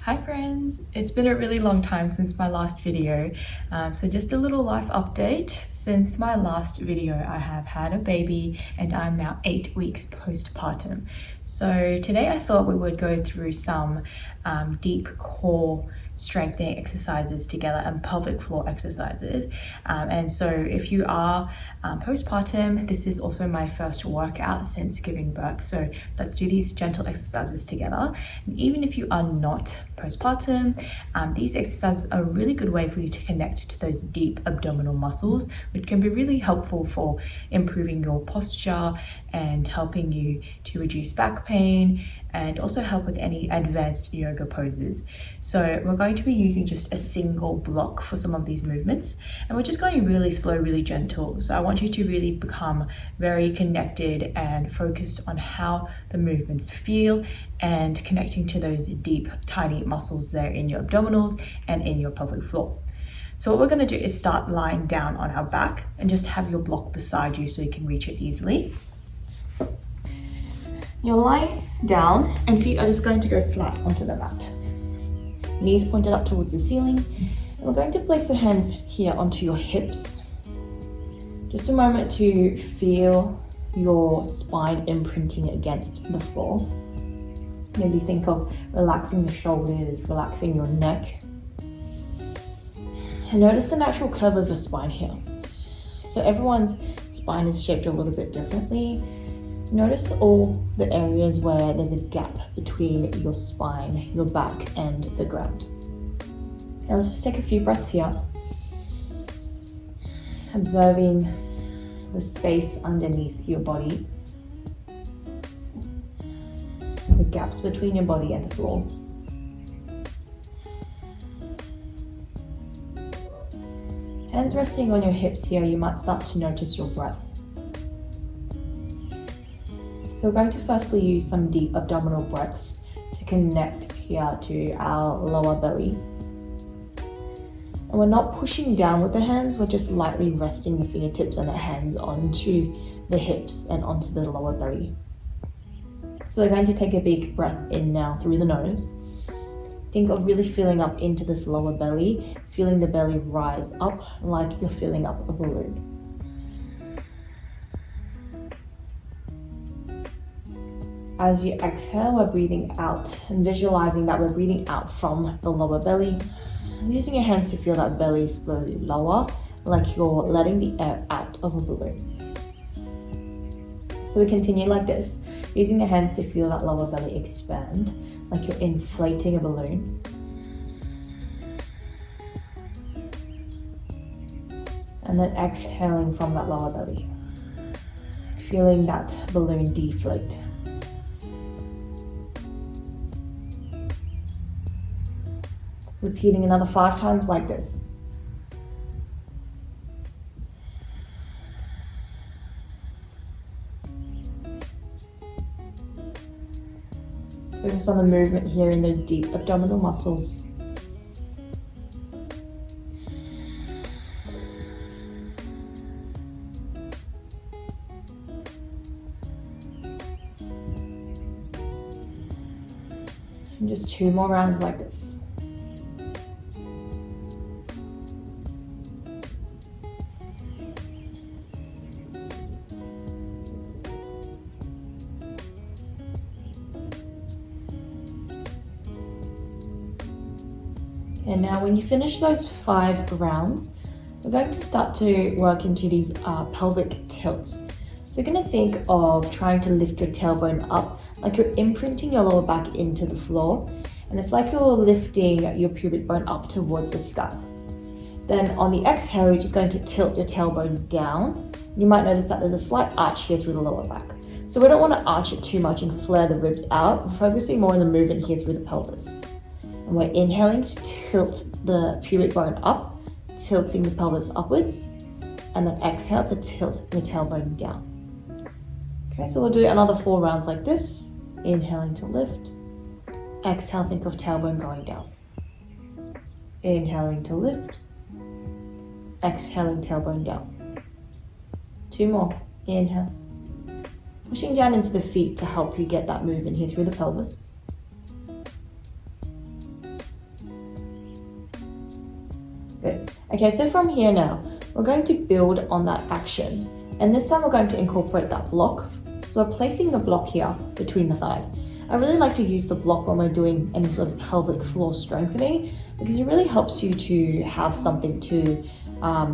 Hi friends! It's been a really long time since my last video, so just a little life update. Since my last video I have had a baby and I'm now 8 weeks postpartum. So today I thought we would go through some deep core strengthening exercises together and pelvic floor exercises. And so if you are postpartum, this is also my first workout since giving birth. So let's do these gentle exercises together. And even if you are not postpartum, these exercises are a really good way for you to connect to those deep abdominal muscles, which can be really helpful for improving your posture and helping you to reduce back pain and also help with any advanced yoga poses. So we're going to be using just a single block for some of these movements, and we're just going really slow, really gentle. So I want you to really become very connected and focused on how the movements feel and connecting to those deep, tiny muscles there in your abdominals and in your pelvic floor. So what we're going to do is start lying down on our back and just have your block beside you so you can reach it easily. You're lying down and feet are just going to go flat onto the mat. Knees pointed up towards the ceiling. And we're going to place the hands here onto your hips. Just a moment to feel your spine imprinting against the floor. Maybe think of relaxing the shoulders, relaxing your neck. And notice the natural curve of your spine here. So everyone's spine is shaped a little bit differently. Notice all the areas where there's a gap between your spine, your back, and the ground. Now let's just take a few breaths here. Observing the space underneath your body. The gaps between your body and the floor. Hands resting on your hips here, you might start to notice your breath. So we're going to firstly use some deep abdominal breaths to connect here to our lower belly. And we're not pushing down with the hands, we're just lightly resting the fingertips and the hands onto the hips and onto the lower belly. So we're going to take a big breath in now through the nose. Think of really filling up into this lower belly, feeling the belly rise up like you're filling up a balloon. As you exhale, we're breathing out and visualizing that we're breathing out from the lower belly. Using your hands to feel that belly slowly lower, like you're letting the air out of a balloon. So we continue like this, using the hands to feel that lower belly expand, like you're inflating a balloon. And then exhaling from that lower belly, feeling that balloon deflate. Repeating another 5 times like this. Focus on the movement here in those deep abdominal muscles. And just 2 more rounds like this. And now when you finish those 5 rounds, we're going to start to work into these pelvic tilts. So you're going to think of trying to lift your tailbone up, like you're imprinting your lower back into the floor. And it's like you're lifting your pubic bone up towards the sky. Then on the exhale, you're just going to tilt your tailbone down. You might notice that there's a slight arch here through the lower back. So we don't want to arch it too much and flare the ribs out. We're focusing more on the movement here through the pelvis. And we're inhaling to tilt the pubic bone up, tilting the pelvis upwards, and then exhale to tilt your tailbone down. Okay, so we'll do another 4 rounds like this. Inhaling to lift, exhale, think of tailbone going down. Inhaling to lift, exhaling, tailbone down. 2 more, inhale. Pushing down into the feet to help you get that movement here through the pelvis. Good. Okay, so from here now, we're going to build on that action. And this time we're going to incorporate that block. So we're placing the block here between the thighs. I really like to use the block when we're doing any sort of pelvic floor strengthening because it really helps you to have something to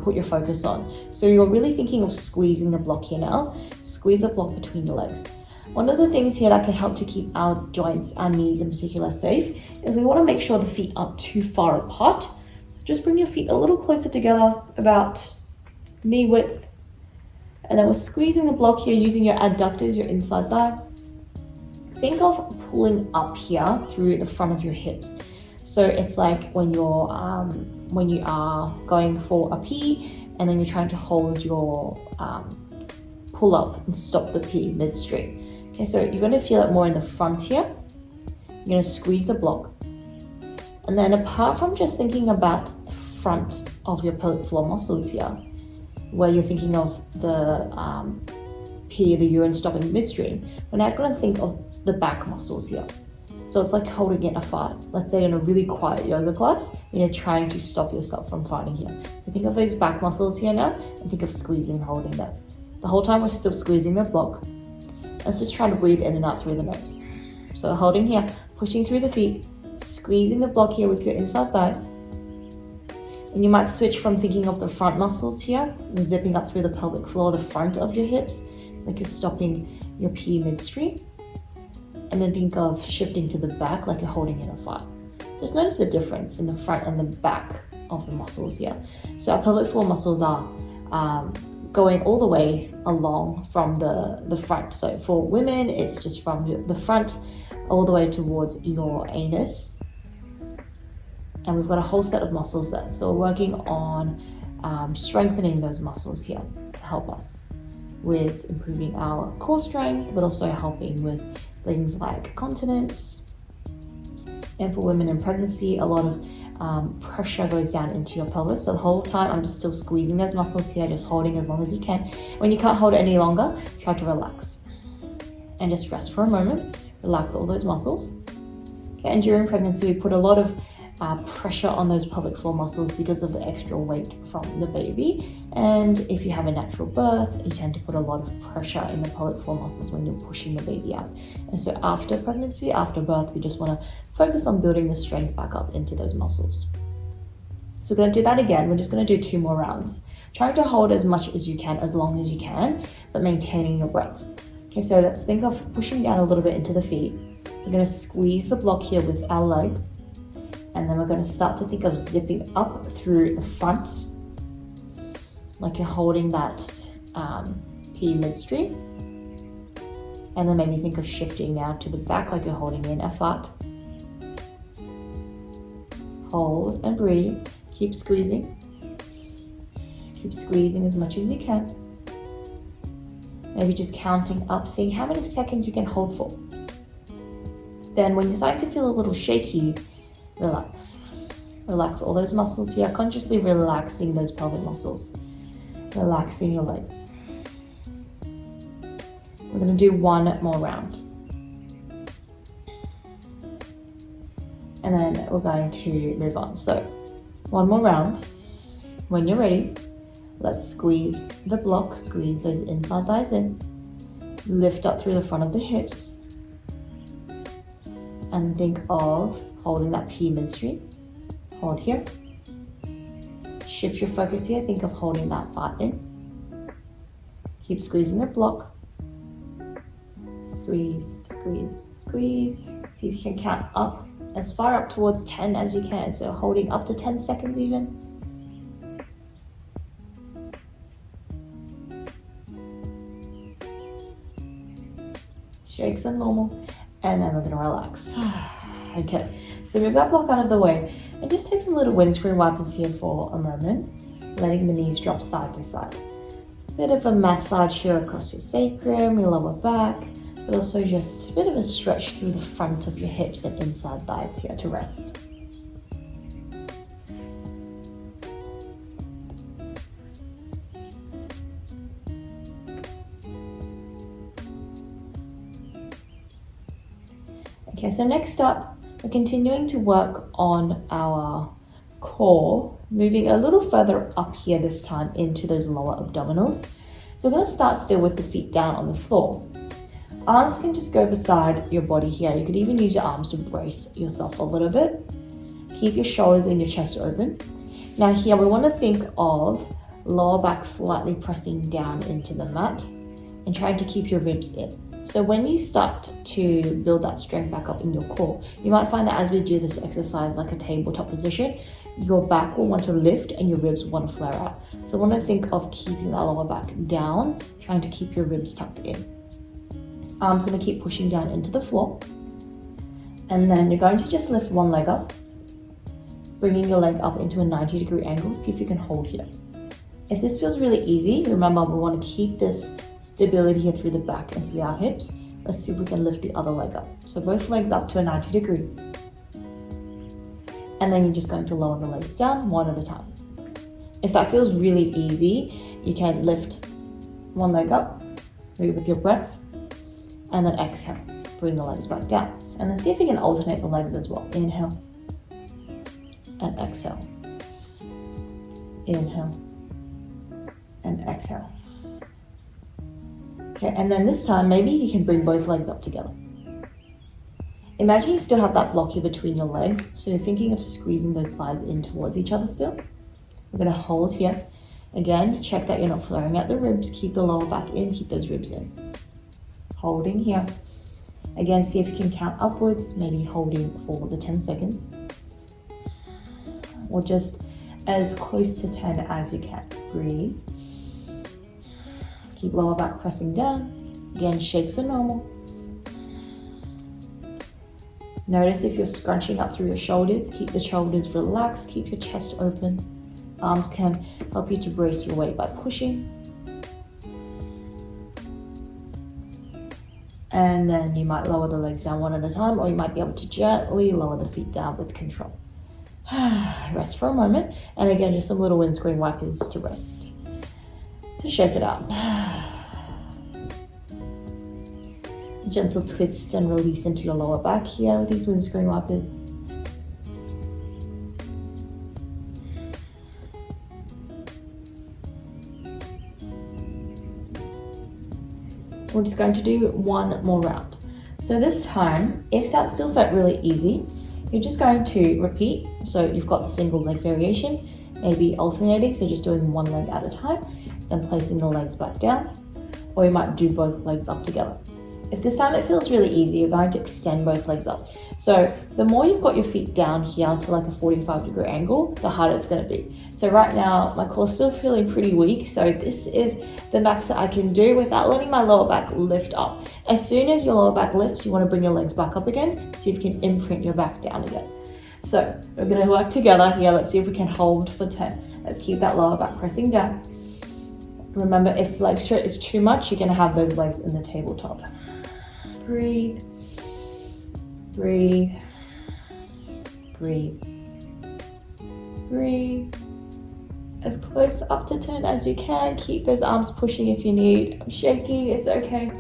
put your focus on. So you're really thinking of squeezing the block here now. Squeeze the block between your legs. One of the things here that can help to keep our joints, our knees in particular, safe is we want to make sure the feet aren't too far apart. So just bring your feet a little closer together, about knee width. And then we're squeezing the block here using your adductors, your inside thighs. Think of pulling up here through the front of your hips. So it's like when you are going for a pee and then you're trying to hold your pull up and stop the pee midstream. Okay, so you're going to feel it more in the front here. You're going to squeeze the block. And then apart from just thinking about the front of your pelvic floor muscles here, where you're thinking of the pee, the urine stopping midstream, we're now going to think of the back muscles here. So it's like holding in a fart. Let's say in a really quiet yoga class, and you're trying to stop yourself from farting here. So think of those back muscles here now, and think of squeezing, holding them. The whole time we're still squeezing the block. Let's just try to breathe in and out through the nose. So holding here, pushing through the feet, squeezing the block here with your inside thighs. And you might switch from thinking of the front muscles here, zipping up through the pelvic floor, the front of your hips, like you're stopping your pee midstream. And then think of shifting to the back like you're holding in a fart. Just notice the difference in the front and the back of the muscles here. So our pelvic floor muscles are going all the way along from the front. So for women, it's just from the front all the way towards your anus. And we've got a whole set of muscles there. So we're working on strengthening those muscles here to help us with improving our core strength, but also helping with things like continence. And for women in pregnancy, a lot of pressure goes down into your pelvis. So the whole time I'm just still squeezing those muscles here, just holding as long as you can. When you can't hold it any longer, try to relax. And just rest for a moment, relax all those muscles. Okay, and during pregnancy, we put a lot of pressure on those pelvic floor muscles because of the extra weight from the baby. And if you have a natural birth, you tend to put a lot of pressure in the pelvic floor muscles when you're pushing the baby out. And so after pregnancy, after birth, we just want to focus on building the strength back up into those muscles. So we're going to do that again. We're just going to do 2 more rounds. Trying to hold as much as you can, as long as you can, but maintaining your breath. Okay, so let's think of pushing down a little bit into the feet. We're going to squeeze the block here with our legs. And then we're going to start to think of zipping up through the front, like you're holding that pee midstream. And then maybe think of shifting now to the back, like you're holding in a fart. Hold and breathe. Keep squeezing. Keep squeezing as much as you can. Maybe just counting up, seeing how many seconds you can hold for. Then when you're starting to feel a little shaky, relax. Relax all those muscles here, consciously relaxing those pelvic muscles. Relaxing your legs. We're going to do 1 more round. And then we're going to move on. So 1 more round. When you're ready, let's squeeze the block, squeeze those inside thighs in. Lift up through the front of the hips. And think of holding that pee midstream. Hold here. Shift your focus here. Think of holding that fart in. Keep squeezing the block. Squeeze, squeeze, squeeze. See if you can count up as far up towards 10 as you can. So holding up to 10 seconds even. Shakes are normal. And then we're going to relax. Okay, so move that block out of the way and just take some little windscreen wipers here for a moment, letting the knees drop side to side. Bit of a massage here across your sacrum, your lower back, but also just a bit of a stretch through the front of your hips and inside thighs here to rest. Okay, so next up, we're continuing to work on our core moving a little further up here this time into those lower abdominals. So we're going to start still with the feet down on the floor. Arms can just go beside your body here. You could even use your arms to brace yourself a little bit. Keep your shoulders and your chest open. Now here we want to think of lower back slightly pressing down into the mat and trying to keep your ribs in. So when you start to build that strength back up in your core, you might find that as we do this exercise like a tabletop position, your back will want to lift and your ribs want to flare out. So I want to think of keeping that lower back down, trying to keep your ribs tucked in. Arms going to keep pushing down into the floor. And then you're going to just lift one leg up, bringing your leg up into a 90-degree angle. See if you can hold here. If this feels really easy, remember we want to keep this stability here through the back and through our hips. Let's see if we can lift the other leg up. So both legs up to a 90 degrees. And then you're just going to lower the legs down one at a time. If that feels really easy, you can lift one leg up, move with your breath, and then exhale. Bring the legs back down. And then see if you can alternate the legs as well. Inhale and exhale. Inhale and exhale. Okay, and then this time, maybe you can bring both legs up together. Imagine you still have that block here between your legs, so you're thinking of squeezing those thighs in towards each other still. We're going to hold here. Again, check that you're not flaring out the ribs. Keep the lower back in, keep those ribs in. Holding here. Again, see if you can count upwards, maybe holding for the 10 seconds. Or just as close to 10 as you can. Breathe. Keep lower back pressing down. Again, shakes are normal. Notice if you're scrunching up through your shoulders, keep the shoulders relaxed, keep your chest open. Arms can help you to brace your weight by pushing. And then you might lower the legs down one at a time, or you might be able to gently lower the feet down with control. Rest for a moment. And again, just some little windscreen wipers to rest. To shake it out. Gentle twist and release into your lower back here with these windscreen wipers. We're just going to do one more round. So this time, if that still felt really easy, you're just going to repeat. So you've got the single leg variation, maybe alternating, so just doing one leg at a time, then placing the legs back down, or you might do both legs up together. If this time it feels really easy, you're going to extend both legs up. So the more you've got your feet down here to like a 45-degree angle, the harder it's going to be. So right now, my core's still feeling pretty weak, so this is the max that I can do without letting my lower back lift up. As soon as your lower back lifts, you want to bring your legs back up again, see if you can imprint your back down again. So we're going to work together here. Let's see if we can hold for 10. Let's keep that lower back pressing down. Remember, if leg straight is too much, you're going to have those legs in the tabletop. Breathe, breathe, breathe, breathe. As close up to 10 as you can. Keep those arms pushing if you need. I'm shaking, it's okay.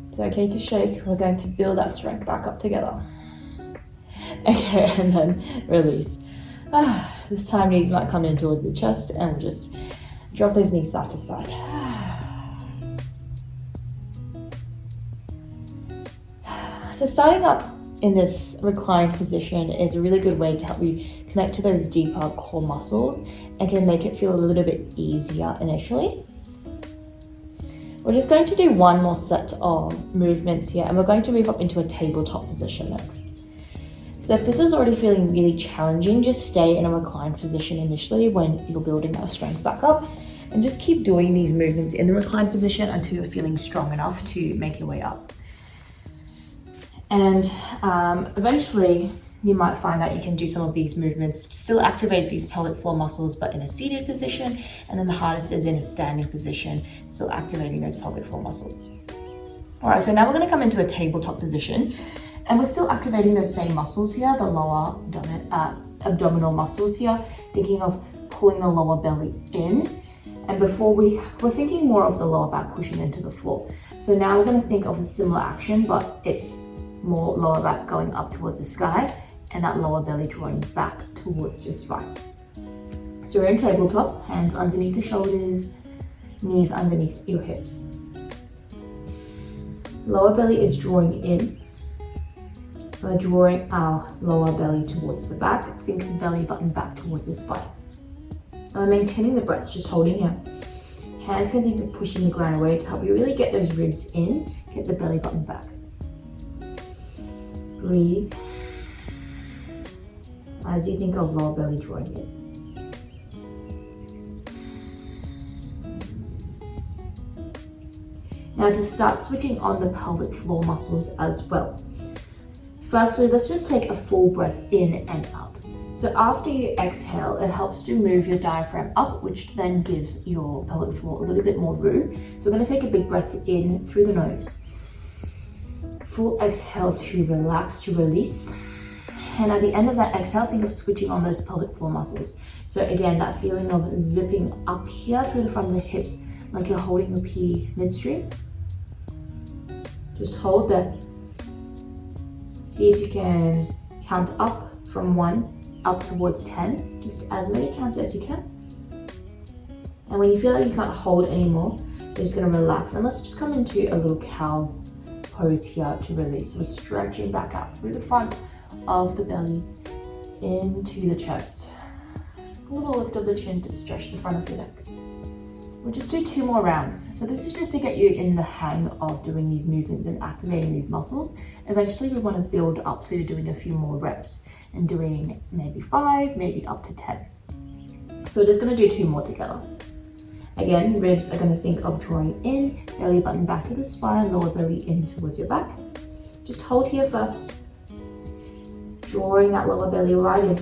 It's okay to shake. We're going to build that strength back up together. Okay, and then release. This time knees might come in towards the chest, and we'll just drop those knees side to side. So starting up in this reclined position is a really good way to help you connect to those deeper core muscles and can make it feel a little bit easier initially. We're just going to do one more set of movements here, and we're going to move up into a tabletop position next. So if this is already feeling really challenging, just stay in a reclined position initially when you're building that strength back up, and just keep doing these movements in the reclined position until you're feeling strong enough to make your way up. And eventually you might find that you can do some of these movements, still activate these pelvic floor muscles, but in a seated position. And then the hardest is in a standing position, still activating those pelvic floor muscles. All right, so now we're gonna come into a tabletop position, and we're still activating those same muscles here, the lower abdominal muscles here, thinking of pulling the lower belly in. And before we're thinking more of the lower back pushing into the floor. So now we're gonna think of a similar action, but it's more lower back going up towards the sky and that lower belly drawing back towards your spine. So we're in tabletop, hands underneath the shoulders, knees underneath your hips. Lower belly is drawing in. We're drawing our lower belly towards the back. Think belly button back towards the spine. And we're maintaining the breath, just holding here. Hands can think of pushing the ground away to help you really get those ribs in, get the belly button back. Breathe as you think of lower belly drawing in. Now to start switching on the pelvic floor muscles as well. Firstly, let's just take a full breath in and out. So after you exhale, it helps to move your diaphragm up, which then gives your pelvic floor a little bit more room. So we're going to take a big breath in through the nose. Full exhale to relax, to release. And at the end of that exhale, think of switching on those pelvic floor muscles. So again, that feeling of zipping up here through the front of the hips, like you're holding the pee midstream. Just hold that. See if you can count up from 1 up towards 10, just as many counts as you can. And when you feel like you can't hold anymore, you're just going to relax. And let's just come into a little cow pose here to release. So stretching back out through the front of the belly into the chest. A little lift of the chin to stretch the front of your neck. We'll just do 2 more rounds. So this is just to get you in the hang of doing these movements and activating these muscles. Eventually we want to build up, so you're doing a few more reps and doing maybe 5, maybe up to 10. So we're just going to do 2 more together. Again, ribs are going to think of drawing in, belly button back to the spine, lower belly in towards your back. Just hold here first, drawing that lower belly right in.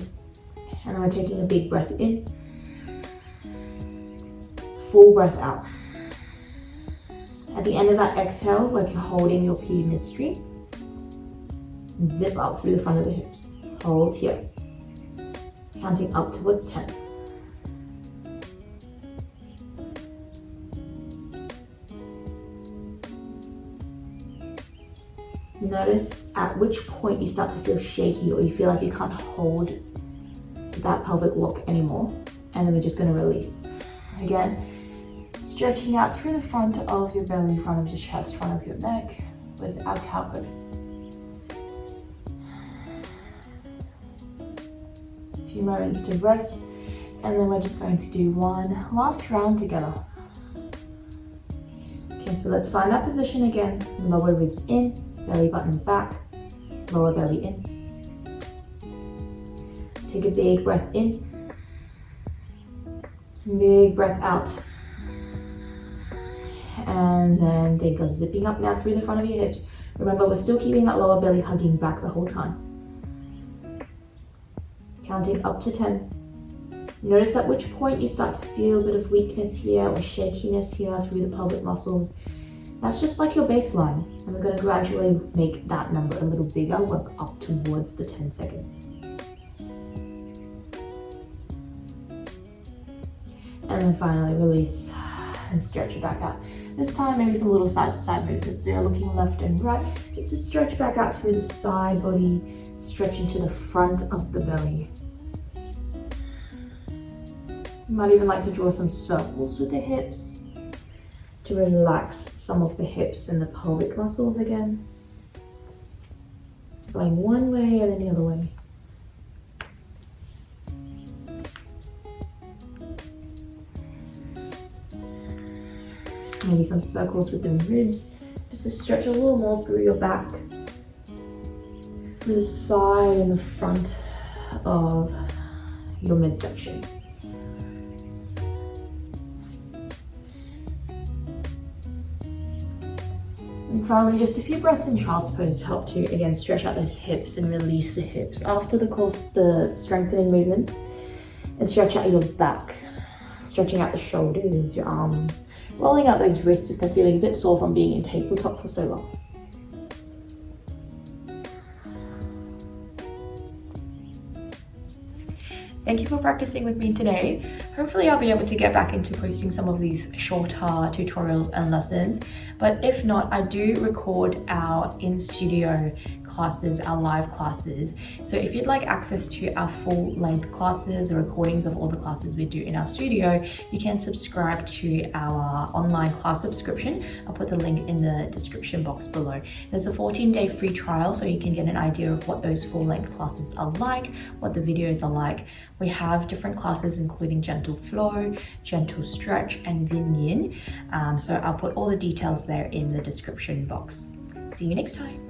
And then we're taking a big breath in, full breath out. At the end of that exhale, like you're holding your pee midstream, zip up through the front of the hips. Hold here, counting up towards 10. Notice at which point you start to feel shaky or you feel like you can't hold that pelvic lock anymore. And then we're just going to release. Again, stretching out through the front of your belly, front of your chest, front of your neck with our cow pose. A few moments to rest, and then we're just going to do 1 last round together. Okay, so let's find that position again. Lower ribs in, belly button back, lower belly in. Take a big breath in, big breath out. And then think of zipping up now through the front of your hips. Remember, we're still keeping that lower belly hugging back the whole time. Counting up to 10. Notice at which point you start to feel a bit of weakness here or shakiness here through the pelvic muscles. That's just like your baseline. And we're going to gradually make that number a little bigger, work up towards the 10 seconds. And then finally release and stretch it back out. This time maybe some little side to side movements. So you're looking left and right, just to stretch back out through the side body, stretching to the front of the belly. You might even like to draw some circles with the hips to relax some of the hips and the pelvic muscles again. Going one way and then the other way. Maybe some circles with the ribs, just to stretch a little more through your back, through the side and the front of your midsection. And finally, just a few breaths in child's pose to help to, again, stretch out those hips and release the hips. After the strengthening movements, and stretch out your back, stretching out the shoulders, your arms, rolling out those wrists if they're feeling a bit sore from being in tabletop for so long. Thank you for practicing with me today. Hopefully I'll be able to get back into posting some of these shorter tutorials and lessons, but if not, I do record our in-studio classes, our live classes. So if you'd like access to our full-length classes, the recordings of all the classes we do in our studio, you can subscribe to our online class subscription. I'll put the link in the description box below. There's a 14-day free trial, so you can get an idea of what those full-length classes are like, what the videos are like. We have different classes including gentle flow, gentle stretch, and yin yin. So I'll put all the details there in the description box. See you next time.